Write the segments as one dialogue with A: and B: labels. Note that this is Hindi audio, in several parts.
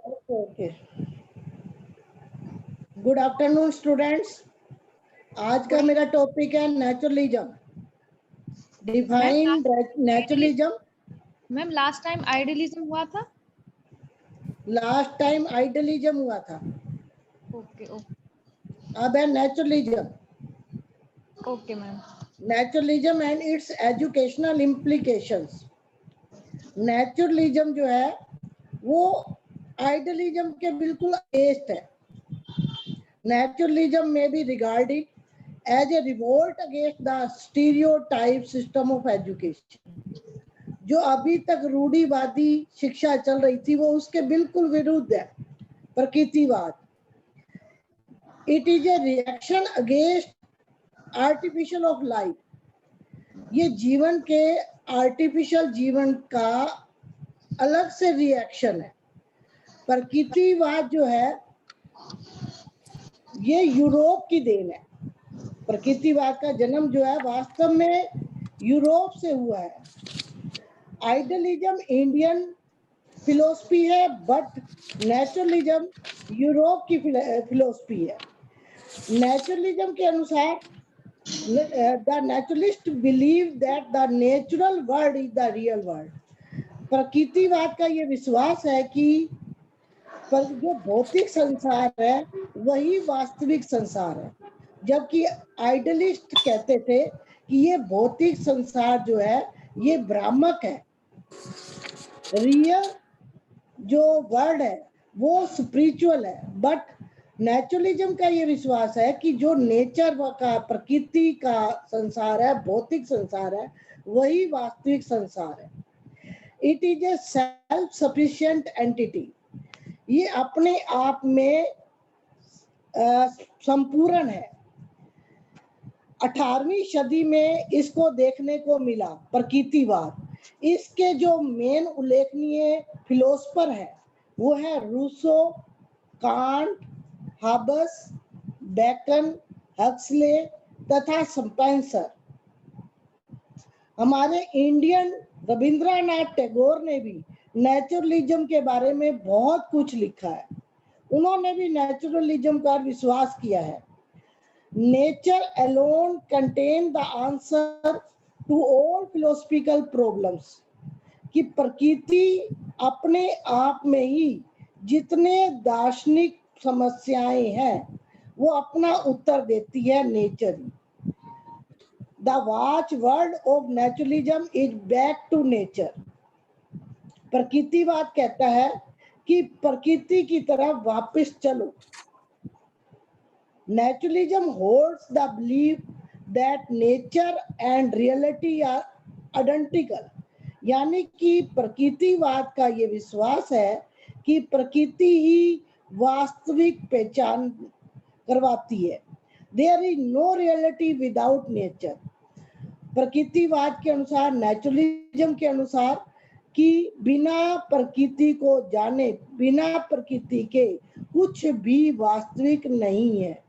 A: Okay okay. Good afternoon students. आज का मेरा टॉपिक है naturalism. Define naturalism.
B: Ma'am last time idealism हुआ था।
A: लास्ट टाइम आइडियलिज्म हुआ था।
B: ओके ओके
A: अब है naturalism.
B: Okay ma'am.
A: Naturalism and it's educational implications. Naturalism जो है वो आइडियलिज्म के बिल्कुल अगेंस्ट है। नेचुरलिज्म में भी regarding as a revolt against the stereotype system of education। जो अभी तक रूढ़िवादी शिक्षा चल रही थी वो उसके बिल्कुल विरुद्ध है प्रकृतिवाद। It is a reaction against artificial of life. ये जीवन के आर्टिफिशियल जीवन का अलग से रिएक्शन है। प्रकृतिवाद जो है ये यूरोप की देन है। प्रकृतिवाद का जन्म जो है वास्तव में यूरोप से हुआ है। आइडियलिज्म इंडियन फिलोसफी है बट नेचुरलिज्म यूरोप की फिलोसफी है। नेचुरलिज्म के अनुसार the naturalist believe that the natural world is the real world. प्रकृतिवाद का ये विश्वास है कि पर जो भौतिक संसार है वही वास्तविक संसार है, जबकि आइडियलिस्ट कहते थे कि ये भौतिक संसार जो है ये भ्रामक है। रियल जो वर्ल्ड है वो स्पिरिचुअल है, बट नेचुरलिज्म का ये विश्वास है कि जो नेचर का प्रकृति का संसार है, भौतिक संसार है, वही वास्तविक संसार है। It is A self sufficient entity. ये अपने आप में संपूर्ण है। 18वीं सदी में इसको देखने को मिला प्रकृतिवाद। इसके जो मेन उल्लेखनीय फिलोसफर है वो है रूसो, कांट, हाबस, बेकन, हक्सले तथा स्पेंसर। हमारे इंडियन रविंद्रनाथ टैगोर ने भी नेचुरलिज्म के बारे में बहुत कुछ लिखा है। उन्होंने भी नेचुरलिज्म का विश्वास किया है। Nature alone contain the answer to all philosophical problems. कि प्रकृति अपने आप में ही जितने दार्शनिक समस्याएं हैं वो अपना उत्तर देती है nature. The watchword of naturalism is back to nature. प्रकृतिवाद कहता है कि प्रकृति की तरफ वापस चलो। Naturalism holds the belief that nature and reality are identical. यानी कि प्रकृतिवाद का ये विश्वास है कि प्रकृति ही वास्तविक पहचान करवाती है। There is no reality without nature. प्रकृतिवाद के अनुसार, नेचुरलिज्म के अनुसार कि बिना प्रकृति को जाने, बिना प्रकृति के कुछ भी वास्तविक नहीं है।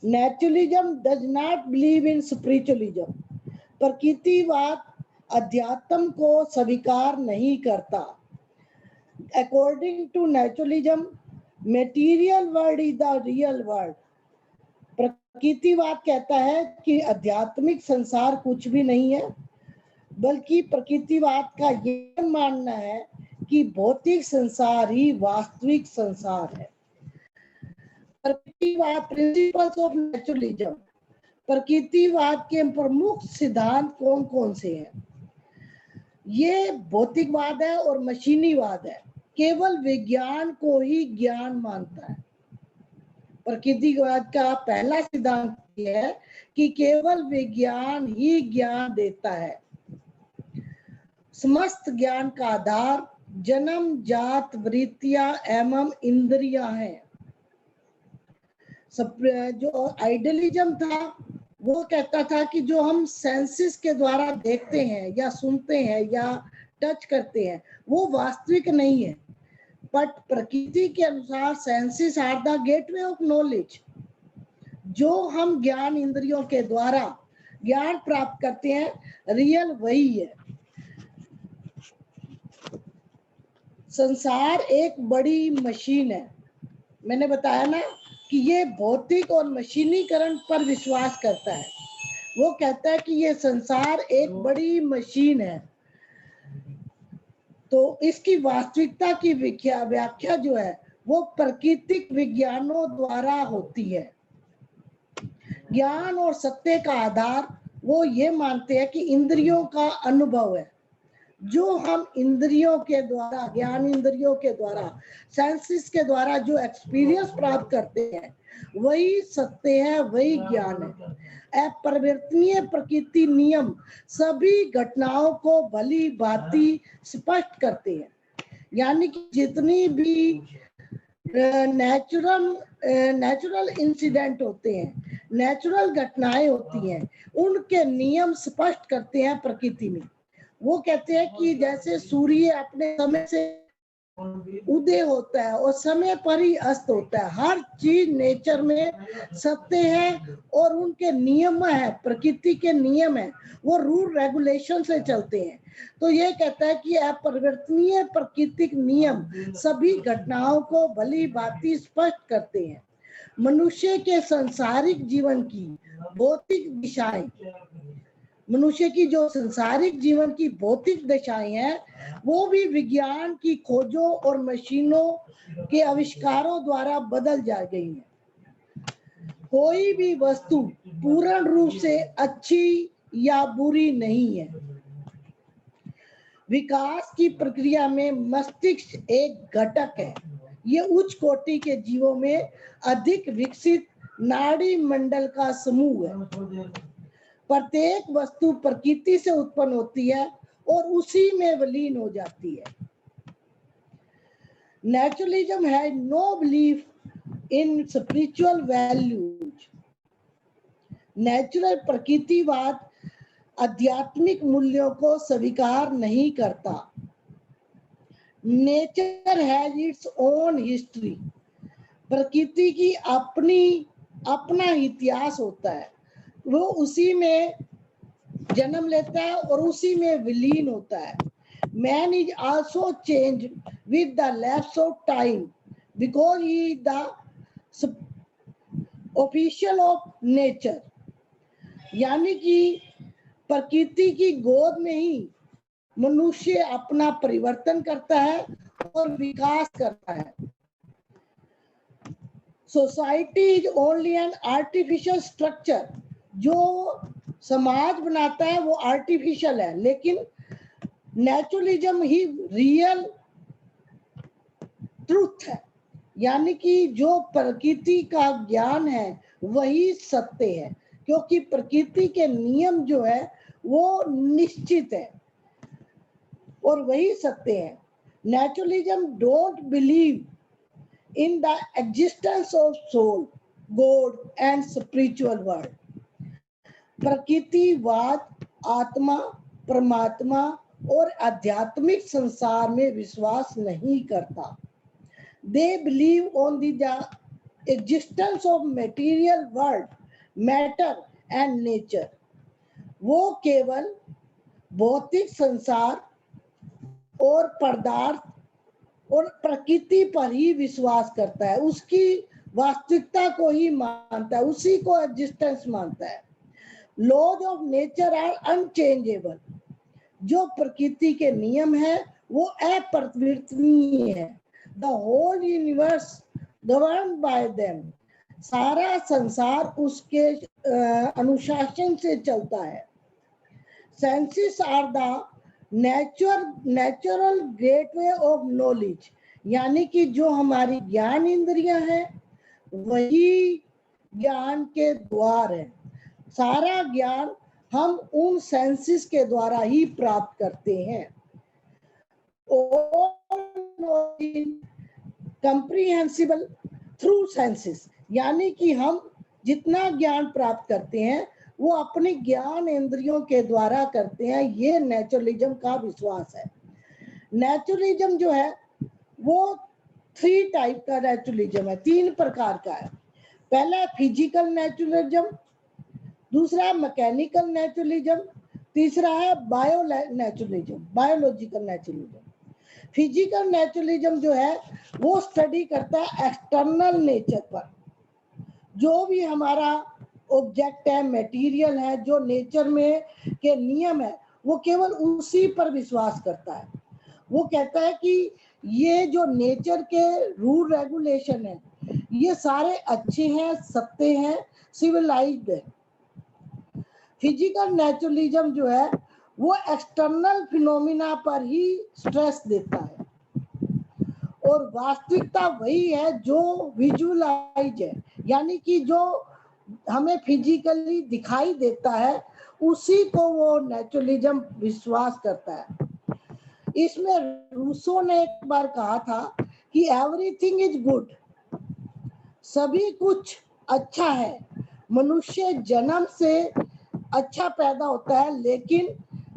A: Naturalism does not believe in spiritualism. प्रकृतिवाद अध्यात्म को स्वीकार नहीं करता। According to naturalism, material world is the real world. प्रकृतिवाद कहता है कि आध्यात्मिक संसार कुछ भी नहीं है, बल्कि प्रकृतिवाद का यह मानना है कि भौतिक संसार ही वास्तविक संसार है। प्रकृतिवाद, प्रिंसिपल्स ऑफ नेचुरलिज्म। प्रकृतिवाद के प्रमुख सिद्धांत कौन कौन से हैं? ये भौतिकवाद है और मशीनीवाद है। केवल विज्ञान को ही ज्ञान मानता है। प्रकृतिवाद का पहला सिद्धांत यह है कि केवल विज्ञान ही ज्ञान देता है। समस्त ज्ञान का आधार जन्म जात वृत्तियां एवं इंद्रियां हैं। जो आइडियलिज्म था वो कहता था कि जो हम सेंसेस के द्वारा देखते हैं या सुनते हैं या टच करते हैं वो वास्तविक नहीं है। बट प्रकृति के अनुसार senses are the gateway of knowledge. जो हम ज्ञान इंद्रियों के द्वारा ज्ञान प्राप्त करते हैं, रियल वही है। संसार एक बड़ी मशीन है। मैंने बताया ना कि ये भौतिक और मशीनीकरण पर विश्वास करता है। वो कहता है कि ये संसार एक बड़ी मशीन है। तो इसकी वास्तविकता की व्याख्या जो है वो प्राकृतिक विज्ञानों द्वारा होती है। ज्ञान और सत्य का आधार वो ये मानते हैं कि इंद्रियों का अनुभव है। जो हम इंद्रियों के द्वारा, ज्ञान इंद्रियों के द्वारा, सेंसेस के द्वारा जो एक्सपीरियंस प्राप्त करते हैं वही सत्य है, वही ज्ञान है। अपरिवर्तनीय प्रकृति नियम सभी घटनाओं को भली भांति स्पष्ट करते हैं। यानी कि जितनी भी नेचुरल इंसिडेंट होते हैं, नेचुरल घटनाएं होती हैं, उनके नियम स्पष्ट करते हैं प्रकृति में। वो कहते हैं कि जैसे सूर्य अपने समय से उदय होता है और समय पर ही अस्त होता है, हर चीज नेचर में सत्य है और उनके नियम है, प्रकृति के नियम है, वो रूल रेगुलेशन से चलते हैं। तो ये कहता है कि अपरिवर्तनीय प्राकृतिक नियम सभी घटनाओं को भली भांति स्पष्ट करते हैं। मनुष्य के सांसारिक जीवन की भौतिक दिशाएं, मनुष्य की जो सांसारिक जीवन की भौतिक दशाएं हैं वो भी विज्ञान की खोजों और मशीनों के आविष्कारों द्वारा बदल जा गई हैं। कोई भी वस्तु पूर्ण रूप से अच्छी या बुरी नहीं है। विकास की प्रक्रिया में मस्तिष्क एक घटक है। ये उच्च कोटि के जीवों में अधिक विकसित नाड़ी मंडल का समूह है। प्रत्येक वस्तु प्रकृति से उत्पन्न होती है और उसी में विलीन हो जाती है। Naturalism has no belief in spiritual values. Natural प्रकृतिवाद आध्यात्मिक मूल्यों को स्वीकार नहीं करता। Nature has its own history. प्रकृति की अपना इतिहास होता है, वो उसी में जन्म लेता है और उसी में विलीन होता है। Man is also change with the lapse of time because he is the official of nature. यानी कि प्रकृति की गोद में ही मनुष्य अपना परिवर्तन करता है और विकास करता है। Society is only an artificial structure. जो समाज बनाता है वो आर्टिफिशियल है, लेकिन नेचुरलिज्म ही रियल ट्रूथ है। यानी कि जो प्रकृति का ज्ञान है वही सत्य है, क्योंकि प्रकृति के नियम जो है वो निश्चित है और वही सत्य है। Naturalism don't believe in the existence of soul, God and spiritual world. प्रकृतिवाद आत्मा, परमात्मा और आध्यात्मिक संसार में विश्वास नहीं करता। They believe on the existence of material world, matter and nature. वो केवल भौतिक संसार और पदार्थ और प्रकृति पर ही विश्वास करता है, उसकी वास्तविकता को ही मानता है, उसी को एग्जिस्टेंस मानता है। Laws of nature are unchangeable. जो प्रकृति के नियम है वो अपरिवर्तनीय है। The whole universe governed by them. सारा संसार उसके अनुशासन से चलता है। Senses are the natural gateway of knowledge. यानी कि जो हमारी ज्ञान इंद्रियां हैं वही ज्ञान के द्वार है। सारा ज्ञान हम उन सेंसेस के द्वारा ही प्राप्त करते हैं। कंप्रीहेंसिबल थ्रू सेंसेस। यानी कि हम जितना ज्ञान प्राप्त करते हैं वो अपने ज्ञान इंद्रियों के द्वारा करते हैं। ये नेचुरलिज्म का विश्वास है। नेचुरलिज्म जो है वो 3 टाइप का नेचुरलिज्म है, 3 प्रकार का है। पहला फिजिकल नेचुरलिज्म, दूसरा मैकेनिकल नेचुरलिज्म, तीसरा है bio naturalism, biological naturalism. Physical naturalism जो है वो स्टडी करता है एक्सटर्नल नेचर पर, जो भी हमारा ऑब्जेक्ट है, मटेरियल है, जो नेचर में के नियम है, वो केवल उसी पर विश्वास करता है। वो कहता है कि ये जो नेचर के रूल रेगुलेशन है ये सारे अच्छे हैं, सत्य हैं, सिविलाइज्ड है। फिजिकल नेचुरलिज्म जो है वो एक्सटर्नल फिनोमिना पर ही स्ट्रेस देता है, और वास्तविकता वही है जो विजुअलाइज है, यानी कि जो हमें फिजिकली दिखाई देता है उसी को वो नेचुरलिज्म विश्वास करता है। इसमें रूसो ने एक बार कहा था कि एवरीथिंग इज गुड, सभी कुछ अच्छा है, मनुष्य जन्म से अच्छा पैदा होता है, लेकिन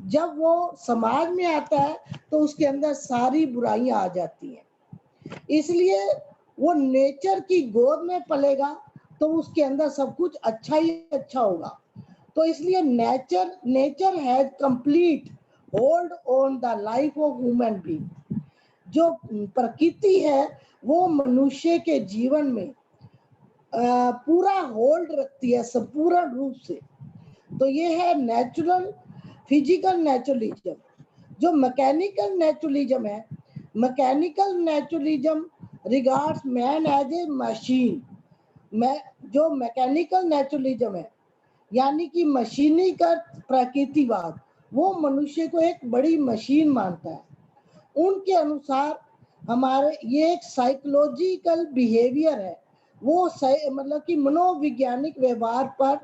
A: जब वो समाज में आता है तो उसके अंदर सारी बुराइयां आ जाती हैं। इसलिए वो नेचर की गोद में पलेगा तो उसके अंदर सब कुछ अच्छा ही अच्छा होगा। तो इसलिए nature has complete hold on the life of human being. जो प्रकृति है वो मनुष्य के जीवन में पूरा होल्ड रखती है संपूर्ण रूप से। तो ये है नेचुरल फिजिकल नेचुरलिज्म। जो मैकेनिकल नेचुरलिज्म है, mechanical naturalism regards man as a machine. जो मैकेनिकल नेचुरलिज्म है यानी कि मशीनीकृत प्रकृतिवाद, वो मनुष्य को एक बड़ी मशीन मानता है। उनके अनुसार हमारे ये एक साइकोलॉजिकल बिहेवियर है, वो मतलब कि मनोवैज्ञानिक व्यवहार पर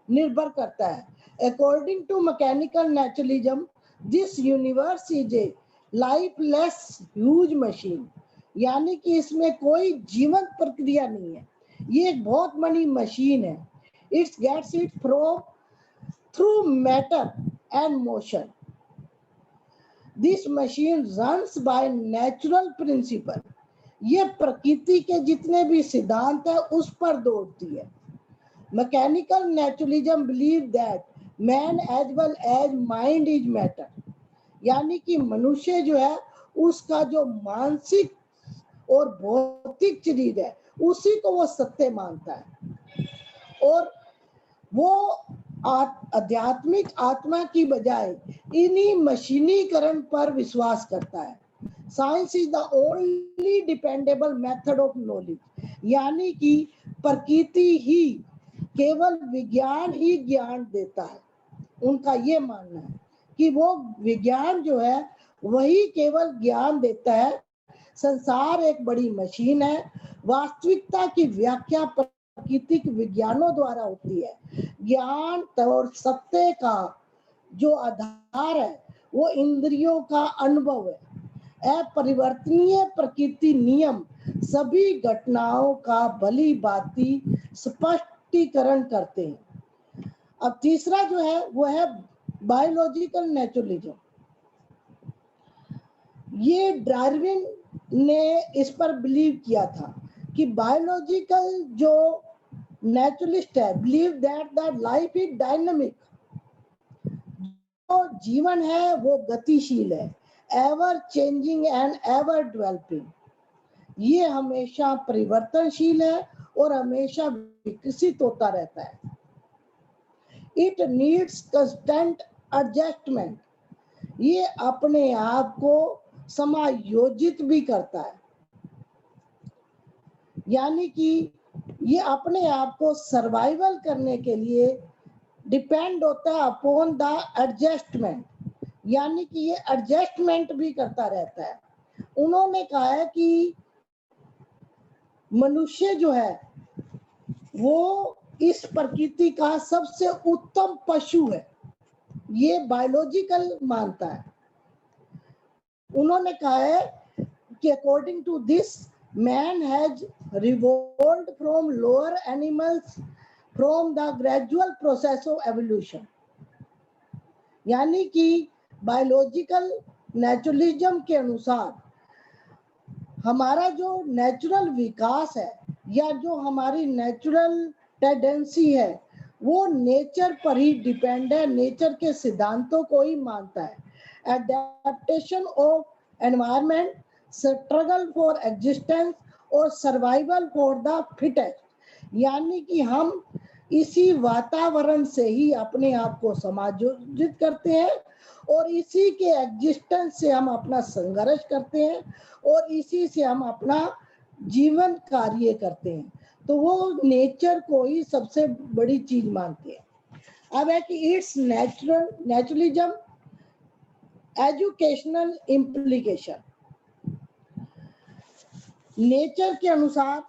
A: निर्भर करता है। According to mechanical naturalism this universe is a lifeless huge machine, यानी कि इसमें कोई जीवंत प्रक्रिया नहीं है, ये एक बहुत बड़ी मशीन है। Its gets it from through matter and motion. This machine runs by natural principle, ये प्रकृति के जितने भी सिद्धांत है उस पर दौड़ती है। Mechanical naturalism believe that man as well as mind is matter, यानी कि मनुष्य जो है उसका जो मानसिक और भौतिक शरीर है उसी को वो सत्य मानता है, और वो आध्यात्मिक आत्मा की बजाय इन्हीं मशीनीकरण पर विश्वास करता है। Science is the only dependable method of knowledge, यानी कि प्रकृति ही केवल विज्ञान ही ज्ञान देता है। उनका ये मानना है कि वो विज्ञान जो है वही केवल ज्ञान देता है। संसार एक बड़ी मशीन है, वास्तविकता की व्याख्या प्राकृतिक विज्ञानों द्वारा होती है। ज्ञान और सत्य का जो आधार है वो इंद्रियों का अनुभव है। अपरिवर्तनीय प्रकृति नियम सभी घटनाओं का भली भांति स्पष्टीकरण करते हैं। अब तीसरा जो है वो है बायोलॉजिकल नेचुरलिज्म। ये डार्विन ने इस पर बिलीव किया था कि बायोलॉजिकल जो नेचुरलिस्ट है believe that the life is dynamic, जो जीवन है वो गतिशील है, ever changing and ever developing. ये हमेशा परिवर्तनशील है और हमेशा विकसित होता रहता है। इट नीड्स कंस्टेंट एडजस्टमेंट, ये अपने आप को समायोजित भी करता है, यानी कि ये अपने आप को सर्वाइवल करने के लिए डिपेंड होता है अपॉन द एडजस्टमेंट, यानी कि ये एडजस्टमेंट भी करता रहता है। उन्होंने कहा है कि मनुष्य जो है वो इस प्रकृति का सबसे उत्तम पशु है, ये बायोलॉजिकल मानता है। उन्होंने कहा है कि according to this man has revolved from lower animals from the gradual process of evolution, यानी कि बायोलॉजिकल नेचुरलिज्म के अनुसार हमारा जो नेचुरल विकास है या जो हमारी नेचुरल टेंडेंसी है वो नेचर पर ही डिपेंड है, नेचर के सिद्धांतों को ही मानता है। Adaptation of environment, struggle for existence और सर्वाइवल फॉर द फिटेस्ट। यानी कि हम इसी वातावरण से ही अपने आप को समायोजित करते हैं और इसी के एग्जिस्टेंस से हम अपना संघर्ष करते हैं और इसी से हम अपना जीवन कार्य करते हैं। तो वो नेचर को ही सबसे बड़ी चीज मानते हैं। अब है कि it's naturalism educational implication. Nature के अनुसार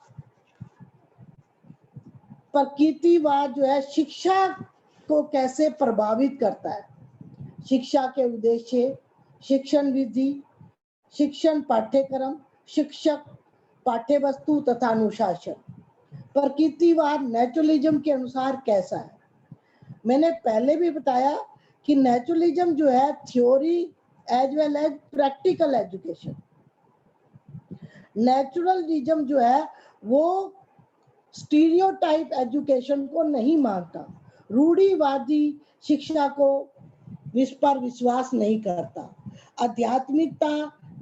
A: प्रकृतिवाद जो है शिक्षा को कैसे प्रभावित करता है। शिक्षा के उद्देश्य, शिक्षण विधि, शिक्षण पाठ्यक्रम, शिक्षक, पाठ्य वस्तु तथा अनुशासन। प्रकृतिवाद नेचुरलिज्म के अनुसार कैसा है? मैंने पहले भी बताया कि नेचुरलिज्म जो है theory as well as practical education. Naturalism जो है वो स्टीरियोटाइप एजुकेशन को नहीं मानता, रूढ़िवादी शिक्षा को पर विश्वास नहीं करता, आध्यात्मिकता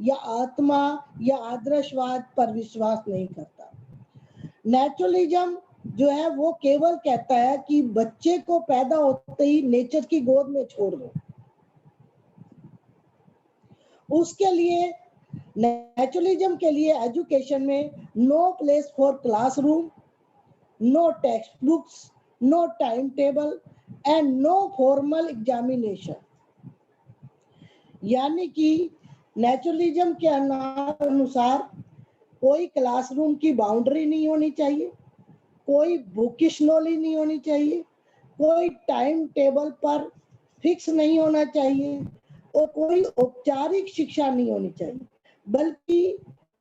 A: या आत्मा या आदर्शवाद पर विश्वास नहीं करता। नेचुरलिज्म जो है वो केवल कहता है कि बच्चे को पैदा होते ही नेचर की गोद में छोड़ दो। उसके लिए नेचुरलिज्म के लिए एजुकेशन में no place for classroom, no text books, no time table and no formal examination. यानी कि नेचुरलिज्म के अनुसार कोई क्लासरूम की बाउंड्री नहीं होनी चाहिए, कोई बुकिश नॉलेज नहीं होनी चाहिए, कोई टाइम टेबल पर फिक्स नहीं होना चाहिए और कोई औपचारिक शिक्षा नहीं होनी चाहिए, बल्कि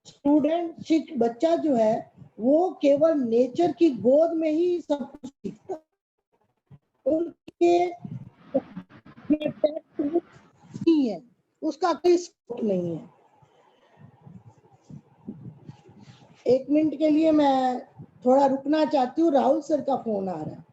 A: स्टूडेंट बच्चा जो है वो केवल नेचर की गोद में ही सब कुछ सीखता है। उनके नहीं है, उसका कोई स्कोप नहीं है। एक मिनट के लिए मैं थोड़ा रुकना चाहती हूँ, राहुल सर का फोन आ रहा है।